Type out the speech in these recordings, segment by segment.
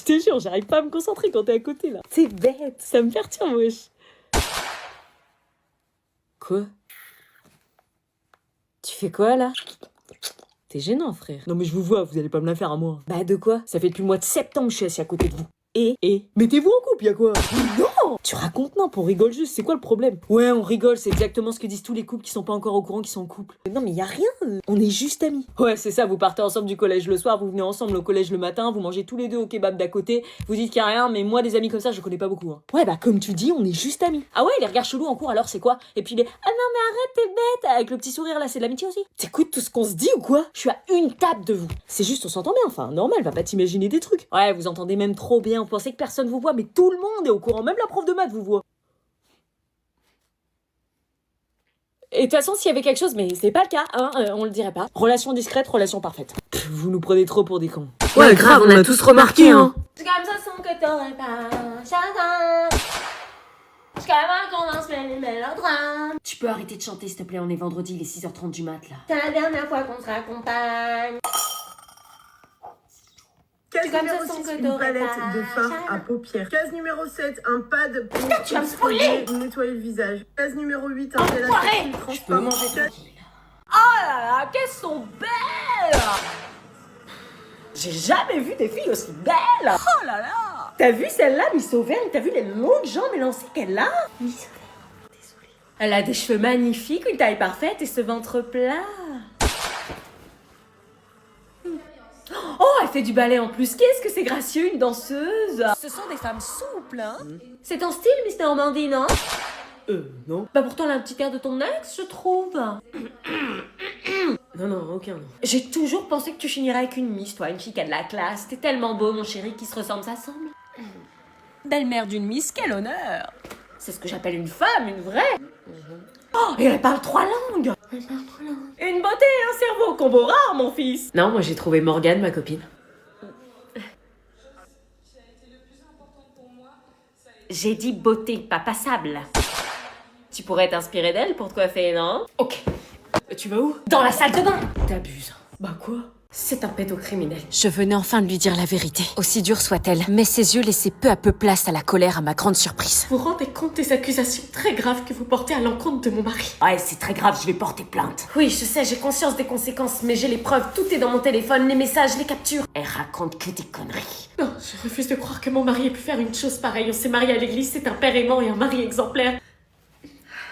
te jure, j'arrive pas à me concentrer quand t'es à côté, là. C'est bête, ça me perturbe, wesh. Quoi? Tu fais quoi, là? T'es gênant, frère. Non mais je vous vois, vous allez pas me la faire à moi. Bah de quoi? Ça fait depuis le mois de septembre que je suis assis à côté de vous. Et mettez-vous en couple, y'a quoi? Non! Tu racontes non, on rigole juste, c'est quoi le problème? Ouais, on rigole, c'est exactement ce que disent tous les couples qui sont pas encore au courant qu'ils sont en couple. Non mais y a rien, on est juste amis. Ouais, c'est ça, vous partez ensemble du collège le soir, vous venez ensemble au collège le matin, vous mangez tous les deux au kebab d'à côté, vous dites qu'il y a rien, mais moi des amis comme ça, je connais pas beaucoup. Hein. Ouais, bah comme tu dis, on est juste amis. Ah ouais, les regards chelous en cours alors c'est quoi? Et puis les ah non mais arrête, t'es bête, avec le petit sourire là, c'est de l'amitié aussi. T'écoutes tout ce qu'on se dit ou quoi? Je suis à une table de vous. C'est juste, on s'entend bien, enfin, normal, va pas t'imaginer des trucs. Ouais, vous entendez même trop bien, vous pensez que personne vous voit, mais tout le monde est au courant, même la prof de maths vous voit. Et de toute façon, s'il y avait quelque chose, mais c'est pas le cas, hein, on le dirait pas. Relation discrète, relation parfaite. Pff, vous nous prenez trop pour des cons. Ouais, grave, on a tous remarqué, hein. C'est comme ça son que t'aurais pas chacun. Jusqu'à qu'on lance les mélodrames. Tu peux arrêter de chanter, s'il te plaît, on est vendredi, il est 6h30 du mat, là. C'est la dernière fois qu'on se raccompagne. Case comme numéro ça, sans 6, que une t'aurais palette pas de fard chacun. à paupières. Case numéro 7, un pad pour tu vas me spoiler. nettoyer le visage. Case numéro 8, un gel Enfoiré. à transparent. Je peux manger tranquille. Oh là là, qu'elles sont belles! J'ai jamais vu des filles aussi belles. Oh là là. T'as vu celle-là, Miss Auvergne? T'as vu les longues jambes élancées qu'elle a? Miss Auvergne, désolée. Elle a des cheveux magnifiques, une taille parfaite et ce ventre plat. Oh, elle fait du ballet en plus. Qu'est-ce que c'est gracieux, une danseuse. Ce sont des femmes souples, hein? C'est ton style, Miss Normandie, non? Non. Bah pourtant, elle a un petit air de ton ex, je trouve. Non, aucun, non. J'ai toujours pensé que tu finirais avec une Miss, toi, une fille qui a de la classe. T'es tellement beau, mon chéri, qui se ressemble, ça semble. Belle-mère d'une Miss, quel honneur! C'est ce que j'appelle une femme, une vraie. Oh, et elle parle 3 langues. Une beauté et un cerveau, combo rare, mon fils. Non, moi j'ai trouvé Morgane, ma copine. J'ai dit beauté, pas passable. Tu pourrais t'inspirer d'elle pour te coiffer, non? Ok. Tu vas où? Dans la salle de bain. T'abuses. Bah quoi? C'est un pédocriminel. Je venais enfin de lui dire la vérité, aussi dure soit-elle, mais ses yeux laissaient peu à peu place à la colère à ma grande surprise. Vous vous rendez compte des accusations très graves que vous portez à l'encontre de mon mari? Ouais, c'est très grave, je vais porter plainte. Oui, je sais, j'ai conscience des conséquences, mais j'ai les preuves, tout est dans mon téléphone, les messages, les captures. Elle raconte que des conneries. Non, je refuse de croire que mon mari ait pu faire une chose pareille. On s'est mariés à l'église, c'est un père aimant et un mari exemplaire.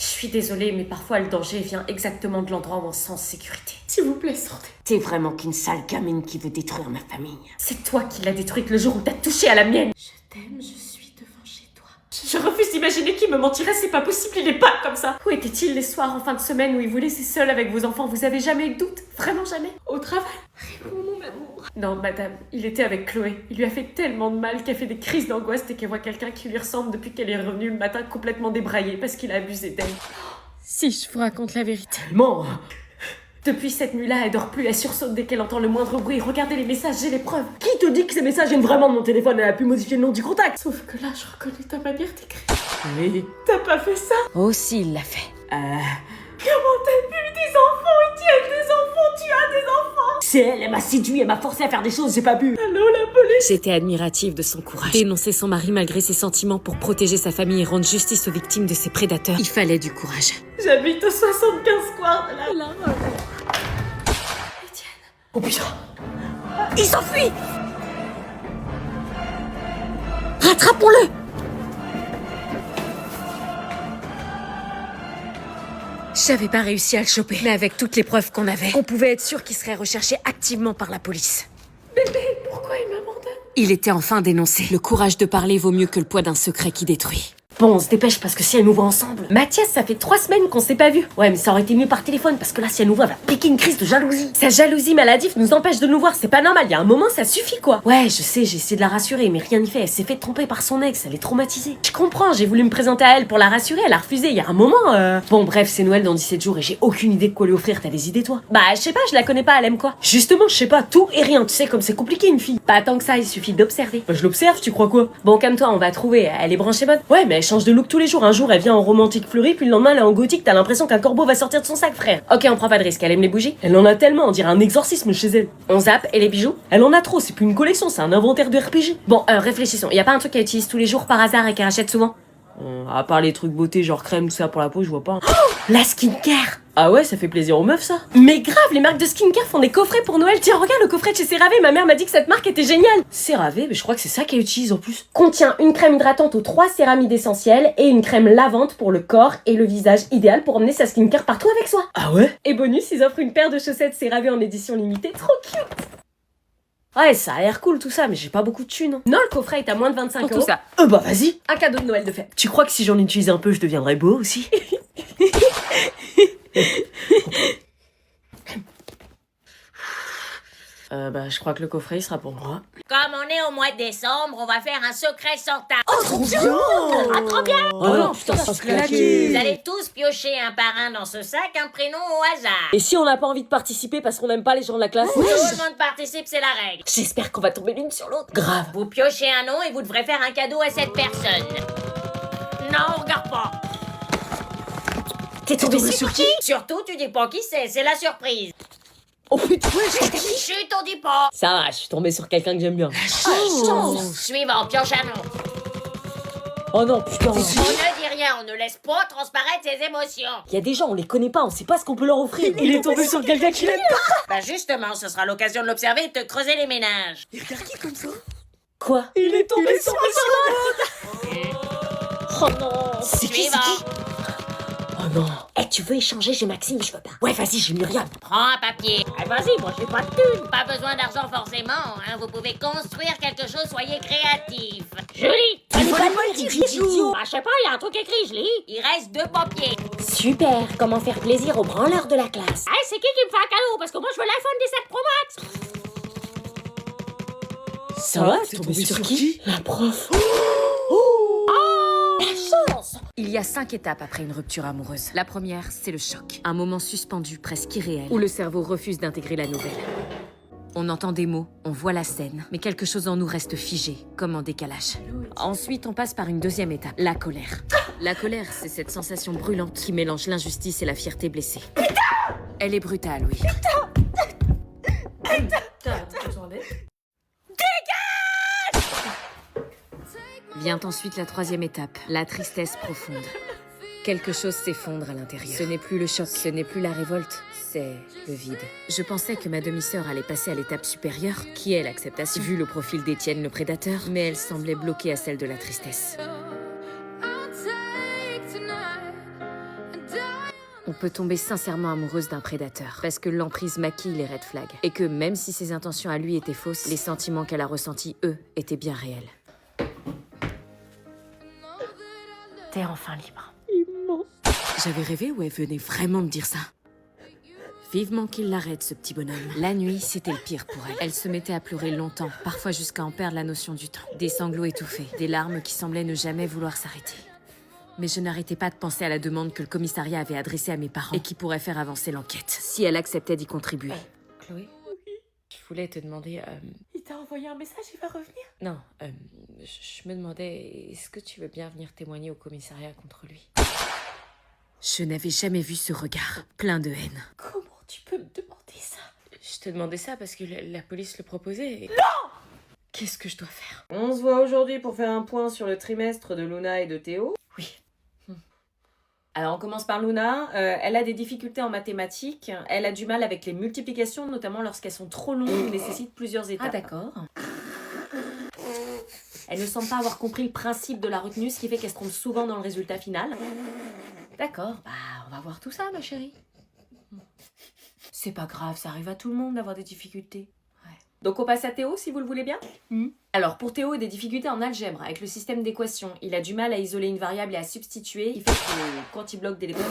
Je suis désolée, mais parfois le danger vient exactement de l'endroit où on se sent en sécurité. S'il vous plaît, sortez. T'es vraiment qu'une sale gamine qui veut détruire ma famille. C'est toi qui l'as détruite le jour où t'as touché à la mienne. Je t'aime, je suis devant chez toi. Je refuse d'imaginer qu'il me mentirait, c'est pas possible, il est pas comme ça. Où était-il les soirs en fin de semaine où il vous laissait seul avec vos enfants? Vous avez jamais eu de doute? Vraiment jamais? Au travail? Réponds, mon amour. Non, madame, il était avec Chloé. Il lui a fait tellement de mal qu'elle fait des crises d'angoisse dès qu'elle voit quelqu'un qui lui ressemble depuis qu'elle est revenue le matin complètement débraillée parce qu'il a abusé d'elle. Si je vous raconte la vérité. Tellement. Depuis cette nuit-là, elle dort plus, elle sursaute dès qu'elle entend le moindre bruit. Regardez les messages, j'ai les preuves. Qui te dit que ces messages viennent vraiment de mon téléphone? Elle a pu modifier le nom du contact. Sauf que là, je reconnais ta manière d'écrire. Oui. T'as pas fait ça? Aussi, il l'a fait. Comment t'as pu des enfants? Tu as des enfants? Tu as des enfants? C'est elle, elle m'a séduit, elle m'a forcé à faire des choses, j'ai pas pu. Allô, la police? J'étais admirative de son courage. Dénoncer son mari malgré ses sentiments pour protéger sa famille et rendre justice aux victimes de ses prédateurs. Il fallait du courage. J'habite au 75 square de là. Oh putain. Il s'enfuit! Rattrapons-le! J'avais pas réussi à le choper, mais avec toutes les preuves qu'on avait, on pouvait être sûr qu'il serait recherché activement par la police. Bébé, pourquoi il m'abandonne? Il était enfin dénoncé. Le courage de parler vaut mieux que le poids d'un secret qui détruit. Bon, on se dépêche parce que si elle nous voit ensemble... Mathias, ça fait 3 semaines qu'on s'est pas vus. Ouais, mais ça aurait été mieux par téléphone parce que là, si elle nous voit, elle va piquer une crise de jalousie. Sa jalousie maladive nous empêche de nous voir, c'est pas normal. Il y a un moment, ça suffit quoi. Ouais, je sais, j'ai essayé de la rassurer, mais rien n'y fait. Elle s'est fait tromper par son ex, elle est traumatisée. Je comprends, j'ai voulu me présenter à elle pour la rassurer, elle a refusé. Il y a un moment, Bon, bref, c'est Noël dans 17 jours et j'ai aucune idée de quoi lui offrir. T'as des idées, toi? Bah, je sais pas, je la connais pas, elle aime quoi? Justement, je sais pas, tout et rien. Tu sais, comme c'est compliqué une fille. Pas tant que ça, il suffit d'observer. Bah, je l'observe, tu crois quoi? Bon, calme-toi, on va trouver. Elle est branchée bonne? Ouais, mais change de look tous les jours. Un jour, elle vient en romantique fleurie, puis le lendemain, elle est en gothique. T'as l'impression qu'un corbeau va sortir de son sac, frère. Ok, on prend pas de risque. Elle aime les bougies. Elle en a tellement, on dirait un exorcisme chez elle. On zappe, et les bijoux? Elle en a trop, c'est plus une collection, c'est un inventaire de RPG. Bon, réfléchissons. Y a pas un truc qu'elle utilise tous les jours par hasard et qu'elle achète souvent? À part les trucs beauté, genre crème, tout ça pour la peau, je vois pas. Oh, la skincare! Ah ouais, ça fait plaisir aux meufs, ça. Mais grave, les marques de skincare font des coffrets pour Noël. Tiens, regarde le coffret de chez CeraVe. Ma mère m'a dit que cette marque était géniale. CeraVe, mais je crois que c'est ça qu'elle utilise en plus. Contient une crème hydratante aux 3 céramides essentielles et une crème lavante pour le corps et le visage, idéal pour emmener sa skincare partout avec soi. Ah ouais? Et bonus, ils offrent une paire de chaussettes CeraVe en édition limitée. Trop cute! Ouais, ça a l'air cool tout ça, mais j'ai pas beaucoup de thunes. Hein. Non, le coffret est à moins de 25 euros. Pour tout ça. Bah vas-y. Un cadeau de Noël de fête. Tu crois que si j'en utilise un peu, je deviendrais beau aussi? Je crois que le coffret il sera pour moi. Comme on est au mois de décembre, on va faire un secret sans table. Trop bien! Ah, trop bien! Oh non, putain, ça se claquer. Vous allez tous piocher un par un dans ce sac un prénom au hasard. Et si on n'a pas envie de participer parce qu'on n'aime pas les gens de la classe? Tout le monde participe, c'est la règle. J'espère qu'on va tomber l'une sur l'autre. Grave. Vous piochez un nom et vous devrez faire un cadeau à cette personne. Non, regarde pas. T'es tombé sur qui? Surtout, tu dis pas qui c'est la surprise. Oh putain! Chut, on dit pas. Ça va, je suis tombée sur quelqu'un que j'aime bien. Suivant, pioche un nom. Oh non, putain! On ne dit rien, on ne laisse pas transparaître ses émotions. Il y a des gens, on les connaît pas, on sait pas ce qu'on peut leur offrir. Il est tombé sur quelqu'un qui l'aime pas. Bah justement, ce sera l'occasion de l'observer et de te creuser les ménages. Quoi? Il est tombé sur Oh non! C'est qui? Suivant. Oh non! Eh, tu veux échanger? J'ai Maxime, je veux pas. Ouais, vas-y, j'ai Myriam. Prends un papier. Vas-y, moi j'ai pas de thune. Pas besoin d'argent forcément, hein. Vous pouvez construire quelque chose, soyez créatif. Julie! Il fallait pas le dire, idiot! Ah, je sais pas, il y a un truc écrit, je lis. Il reste 2 papiers. Super! Comment faire plaisir aux branleurs de la classe? Ah, c'est qui me fait un cadeau? Parce que moi je veux l'iPhone 17 Pro Max. Ça va? T'es tombé sur qui? La prof. Il y a 5 étapes après une rupture amoureuse. La première, c'est le choc. Un moment suspendu, presque irréel, où le cerveau refuse d'intégrer la nouvelle. On entend des mots, on voit la scène, mais quelque chose en nous reste figé, comme en décalage. Ensuite, on passe par une deuxième étape, la colère. La colère, c'est cette sensation brûlante qui mélange l'injustice et la fierté blessée. Elle est brutale, oui. Vient ensuite la troisième étape, la tristesse profonde. Quelque chose s'effondre à l'intérieur. Ce n'est plus le choc, ce n'est plus la révolte, c'est le vide. Je pensais que ma demi-sœur allait passer à l'étape supérieure, qui est l'acceptation, vu le profil d'Étienne le prédateur, mais elle semblait bloquée à celle de la tristesse. On peut tomber sincèrement amoureuse d'un prédateur, parce que l'emprise maquille les red flags, et que même si ses intentions à lui étaient fausses, les sentiments qu'elle a ressentis, eux, étaient bien réels. T'es enfin libre. J'avais rêvé ou elle venait vraiment me dire ça? Vivement qu'il l'arrête, ce petit bonhomme. La nuit, c'était le pire pour elle. Elle se mettait à pleurer longtemps, parfois jusqu'à en perdre la notion du temps. Des sanglots étouffés, des larmes qui semblaient ne jamais vouloir s'arrêter. Mais je n'arrêtais pas de penser à la demande que le commissariat avait adressée à mes parents et qui pourrait faire avancer l'enquête, si elle acceptait d'y contribuer. Chloé? Je voulais te demander... Il t'a envoyé un message, il va revenir? Non, je me demandais, est-ce que tu veux bien venir témoigner au commissariat contre lui? Je n'avais jamais vu ce regard, plein de haine. Comment tu peux me demander ça? Je te demandais ça parce que la police le proposait et... Non! Qu'est-ce que je dois faire? On se voit aujourd'hui pour faire un point sur le trimestre de Luna et de Théo. Oui. Alors on commence par Luna, elle a des difficultés en mathématiques, elle a du mal avec les multiplications, notamment lorsqu'elles sont trop longues et nécessitent plusieurs étapes. Ah d'accord. Elle ne semble pas avoir compris le principe de la retenue, ce qui fait qu'elle se trompe souvent dans le résultat final. D'accord, bah on va voir tout ça ma chérie. C'est pas grave, ça arrive à tout le monde d'avoir des difficultés. Donc on passe à Théo si vous le voulez bien. Alors pour Théo, des difficultés en algèbre avec le système d'équations. Il a du mal à isoler une variable et à substituer. Il fait que quand il bloque des étapes...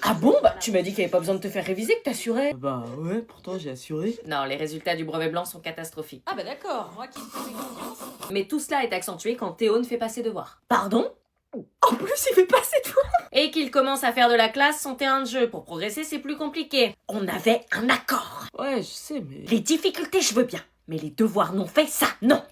Ah bon? Bah tu m'as dit qu'il n'y avait pas besoin de te faire réviser, que t'assurais. Bah ouais, pourtant j'ai assuré. Non, les résultats du brevet blanc sont catastrophiques. Ah bah d'accord, moi qui me faisais confiance. Mais tout cela est accentué quand Théo ne fait pas ses devoirs. Pardon? En plus, il fait pas ses devoirs. Et qu'il commence à faire de la classe son terrain de jeu. Pour progresser, c'est plus compliqué. On avait un accord. Ouais, je sais, mais... Les difficultés, je veux bien. Mais les devoirs non faits, ça, non.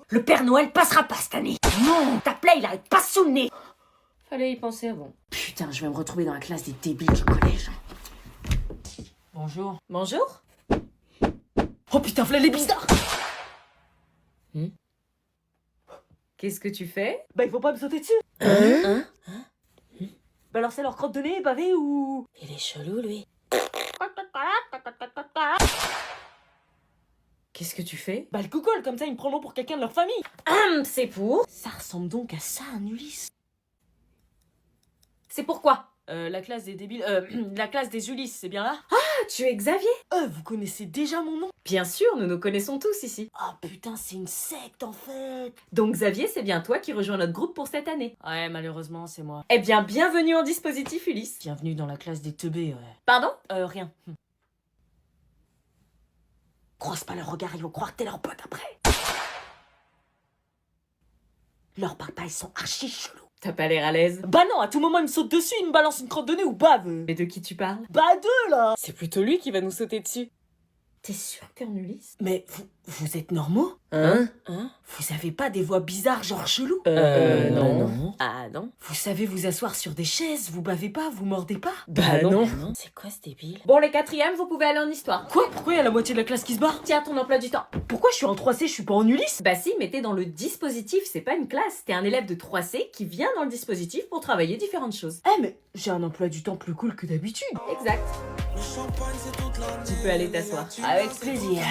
Le Père Noël passera pas cette année. Non, ta plaie, il arrête pas sous le nez. Fallait y penser avant. Putain, je vais me retrouver dans la classe des débiles du collège. Bonjour. Bonjour. Oh putain, voilà les bizarres. Qu'est-ce que tu fais? Bah, il faut pas me sauter dessus. Hein? Bah, alors c'est leur crotte de nez pavé ou... Il est chelou, lui. Qu'est-ce que tu fais? Bah, le coucol, comme ça, ils me prendront pour quelqu'un de leur famille. C'est pour? Ça ressemble donc à ça, un Ulysse. C'est pourquoi? La classe des débiles... la classe des Ulysses, c'est bien là? Ah, tu es Xavier? Vous connaissez déjà mon nom? Bien sûr, nous nous connaissons tous ici. Ah putain, c'est une secte en fait. Donc Xavier, c'est bien toi qui rejoins notre groupe pour cette année. Ouais, malheureusement, c'est moi. Eh bien, bienvenue en dispositif Ulysse. Bienvenue dans la classe des teubés, ouais. Pardon? Rien. Croise pas leur regard, ils vont croire que t'es leur pote après. Leurs papa, ils sont archi chelous. T'as pas l'air à l'aise. Bah non, à tout moment, ils me sautent dessus, ils me balancent une crotte de nez ou bave. Mais de qui tu parles? Bah deux, là. C'est plutôt lui qui va nous sauter dessus. T'es sûr que t'es en Ulysse? Mais vous êtes normaux? Hein? Vous avez pas des voix bizarres, genre chelous? Non. Ah non? Vous savez vous asseoir sur des chaises, vous bavez pas, vous mordez pas? Bah non. C'est quoi ce débile? Bon, les quatrièmes, vous pouvez aller en histoire. Quoi? Pourquoi il y a la moitié de la classe qui se barre? Tiens, ton emploi du temps. Pourquoi je suis en 3C, je suis pas en Ulysse? Bah si, mais t'es dans le dispositif, c'est pas une classe. T'es un élève de 3C qui vient dans le dispositif pour travailler différentes choses. Eh mais j'ai un emploi du temps plus cool que d'habitude. Exact. Tu peux aller t'asseoir. Avec plaisir.